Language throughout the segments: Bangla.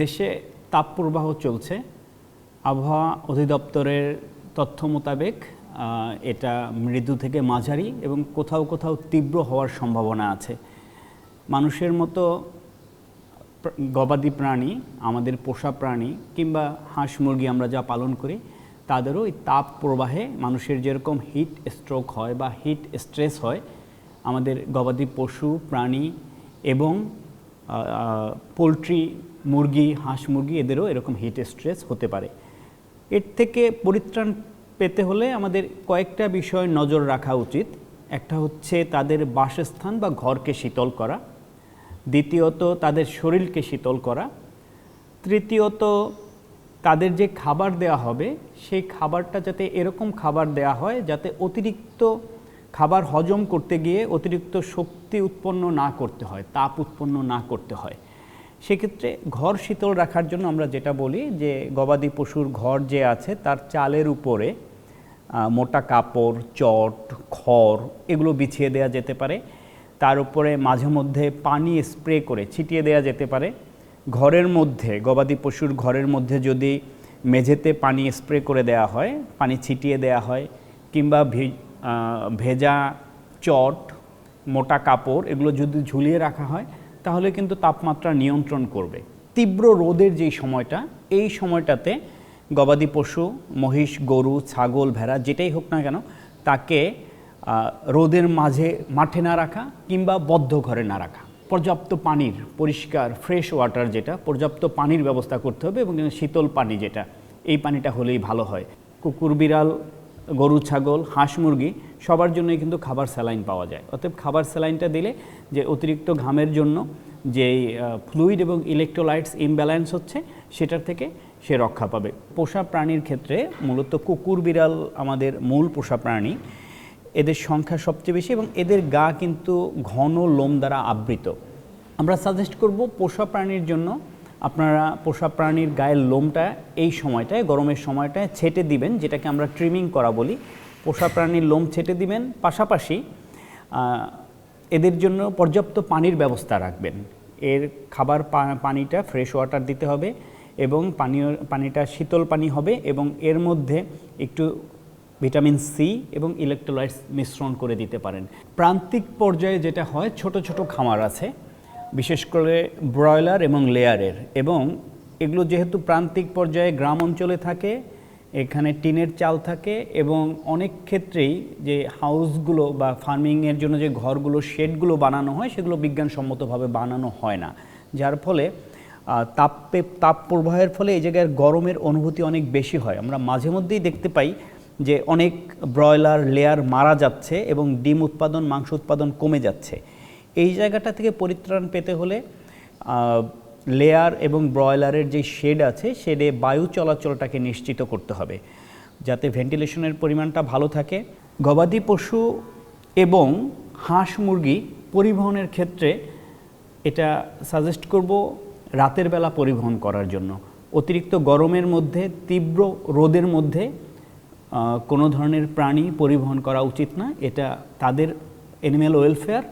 দেশে তাপপ্রবাহ চলছে। আবহাওয়া অধিদপ্তরের তথ্য মোতাবেক এটা মৃদু থেকে মাঝারি এবং কোথাও কোথাও তীব্র হওয়ার সম্ভাবনা আছে। মানুষের মতো গবাদি প্রাণী, আমাদের পোষা প্রাণী কিংবা হাঁস মুরগি আমরা যা পালন করি, তাদেরও এই তাপ প্রবাহে মানুষের যেরকম হিট স্ট্রোক হয় বা হিট স্ট্রেস হয়, আমাদের গবাদি পশু প্রাণী এবং পোলট্রি মুরগি, হাঁস মুরগি এদেরও এরকম হিট স্ট্রেস হতে পারে। এর থেকে পরিত্রাণ পেতে হলে আমাদের কয়েকটা বিষয় নজর রাখা উচিত। একটা হচ্ছে তাদের বাসস্থান বা ঘরকে শীতল করা, দ্বিতীয়ত তাদের শরীরকে শীতল করা, তৃতীয়ত তাদের যে খাবার দেওয়া হবে সেই খাবারটা যাতে এরকম খাবার দেওয়া হয় যাতে অতিরিক্ত খাবার হজম করতে গিয়ে অতিরিক্ত শক্তি উৎপন্ন না করতে হয়, তাপ উৎপন্ন না করতে হয়। সেক্ষেত্রে ঘর শীতল রাখার জন্য আমরা যেটা বলি যে গবাদি পশুর ঘর যে আছে তার চালের উপরে মোটা কাপড়, চট, খড় এগুলো বিছিয়ে দেওয়া যেতে পারে। তার উপরে মাঝে মধ্যে পানি স্প্রে করে ছিটিয়ে দেওয়া যেতে পারে। ঘরের মধ্যে, গবাদি পশুর ঘরের মধ্যে যদি মেঝেতে পানি স্প্রে করে দেওয়া হয়, পানি ছিটিয়ে দেওয়া হয়, কিংবা ভেজা চট, মোটা কাপড় এগুলো যদি ঝুলিয়ে রাখা হয় তাহলে কিন্তু তাপমাত্রা নিয়ন্ত্রণ করবে। তীব্র রোদের যেই সময়টা, এই সময়টাতে গবাদি পশু, মহিষ, গরু, ছাগল, ভেড়া যেটাই হোক না কেন তাকে রোদের মাঠে না রাখা কিংবা বদ্ধ ঘরে না রাখা। পর্যাপ্ত পানির, পরিষ্কার ফ্রেশ ওয়াটার যেটা, পর্যাপ্ত পানির ব্যবস্থা করতে হবে এবং শীতল পানি যেটা, এই পানিটা হলেই ভালো হয়। কুকুর, বিড়াল, গরু, ছাগল, হাঁস, মুরগি সবার জন্যই কিন্তু খাবার স্যালাইন পাওয়া যায়। অতএব খাবার স্যালাইনটা দিলে যে অতিরিক্ত ঘামের জন্য যেই ফ্লুইড এবং ইলেকট্রোলাইটস ইমব্যালেন্স হচ্ছে সেটার থেকে সে রক্ষা পাবে। পোষা প্রাণীর ক্ষেত্রে মূলত কুকুর, বিড়াল আমাদের মূল পোষা প্রাণী। এদের সংখ্যা সবচেয়ে বেশি এবং এদের গা কিন্তু ঘন লোম দ্বারা আবৃত। আমরা সাজেস্ট করব পোষা প্রাণীর জন্য আপনারা পোষা প্রাণীর গায়ের লোমটা এই সময়টায়, গরমের সময়টায় ছেটে দিবেন, যেটাকে আমরা ট্রিমিং করা বলি। পোষা প্রাণীর লোম ছেটে দিবেন, পাশাপাশি এদের জন্য পর্যাপ্ত পানির ব্যবস্থা রাখবেন। এর খাবার পানিটা ফ্রেশ ওয়াটার দিতে হবে এবং পানিটা শীতল পানি হবে এবং এর মধ্যে একটু ভিটামিন সি এবং ইলেকট্রোলাইটস মিশ্রণ করে দিতে পারেন। প্রান্তিক পর্যায়ে যেটা হয়, ছোট ছোট খামার আছে, বিশেষ করে ব্রয়লার এবং লেয়ারের, এবং এগুলো যেহেতু প্রান্তিক পর্যায়ে গ্রাম অঞ্চলে থাকে, এখানে টিনের চাল থাকে এবং অনেক ক্ষেত্রেই যে হাউসগুলো বা ফার্মিংয়ের জন্য যে ঘরগুলো, শেডগুলো বানানো হয় সেগুলো বিজ্ঞানসম্মতভাবে বানানো হয় না, যার ফলে তাপ প্রবাহের ফলে এই জায়গায় গরমের অনুভূতি অনেক বেশি হয়। আমরা মাঝে মধ্যেই দেখতে পাই যে অনেক ব্রয়লার, লেয়ার মারা যাচ্ছে এবং ডিম উৎপাদন, মাংস উৎপাদন কমে যাচ্ছে। এই জায়গাটা থেকে পরিত্রাণ পেতে হলে লেয়ার এবং ব্রয়লারের যে শেড আছে, শেডে বায়ু চলাচলটাকে নিশ্চিত করতে হবে যাতে ভেন্টিলেশনের পরিমাণটা ভালো থাকে। গবাদি পশু এবং হাঁস মুরগি পরিবহনের ক্ষেত্রে এটা সাজেস্ট করব রাতের বেলা পরিবহন করার জন্য। অতিরিক্ত গরমের মধ্যে, তীব্র রোদের মধ্যে কোনো ধরনের প্রাণী পরিবহন করা উচিত না। এটা তাদের অ্যানিম্যাল ওয়েলফেয়ার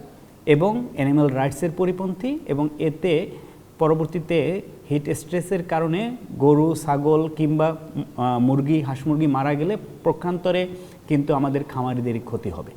এবং অ্যানিম্যাল রাইটসের পরিপন্থী এবং এতে পরবর্তীতে হিট স্ট্রেসের কারণে গরু, ছাগল কিংবা মুরগি, হাঁস মুরগি মারা গেলে পক্ষান্তরে কিন্তু আমাদের খামারিদেরই ক্ষতি হবে।